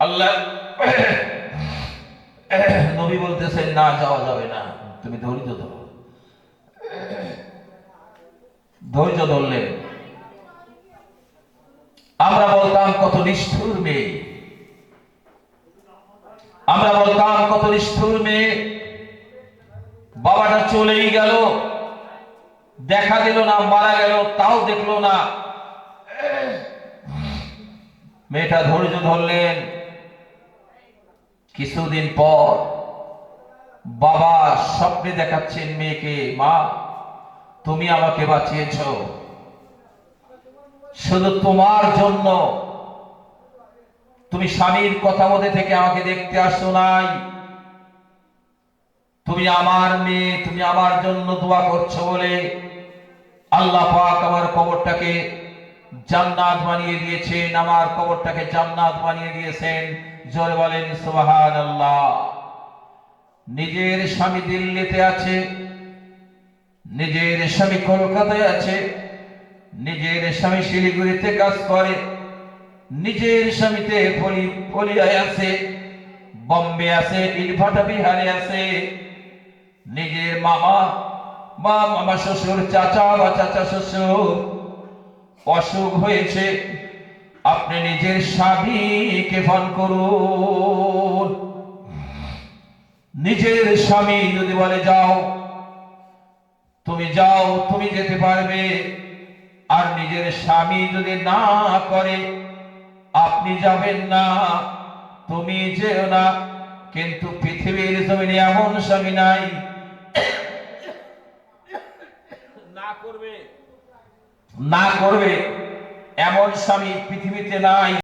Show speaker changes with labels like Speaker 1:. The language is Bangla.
Speaker 1: আল্লাহ নবী বলতেছেন না, যাওয়া যাবে না, তুমি ধৈর্য ধরো। ধৈর্য ধরলেন। আমরা বলতাম কত নিষ্ঠুর মেয়ে, আমরা বলতাম কত নিষ্ঠুর মেয়ে। বাবাটা চলেই গেল, দেখা দিল না, মারা গেল তাও দেখলো না। মেয়েটা ধৈর্য ধরলেন। কিছুদিন পর বাবা স্বপ্নে দেখাচ্ছেন মেয়েকে, মা তুমি আমাকে বাঁচিয়েছ, শুধু তোমার জন্য। তুমি স্বামীর কথা মধ্যে থেকে আমাকে দেখতে আসো নাই, তুমি আমার মেয়ে, তুমি আমার জন্য দোয়া করছো বলে আল্লাহ পাক আমার কবরটাকে জান্নাত বানিয়ে দিয়েছেন, আমার কবরটাকে জান্নাত বানিয়ে দিয়েছেন। জোরে বলেন সুবহানাল্লাহ। নিজের স্বামী দিল্লিতে আছে, নিজের স্বামী কলকাতায় আছে, নিজের স্বামী শিলিগুড়িতে কাজ করে, নিজের স্বামীতে পলিয়ায় আছে, বম্বে আছে, ইটভাটা বিহারে আছে। নিজের মামা বা মামা শ্বশুর, চাচা বা চাচা শ্বশুর অসুখ হয়েছে, আপনি নিজের স্বামীকে ফোন করুন। নিজের স্বামী যদি বলে যাও, তুমি যাও, তুমি যেতে পারবে। আর নিজের স্বামী যদি না করে, আপনি যাবেন না, তুমি যেও না। কিন্তু পৃথিবীর জমিনে এমন স্বামী নাই, না করবে, না করবে এমন স্বামী পৃথিবীতে নাই।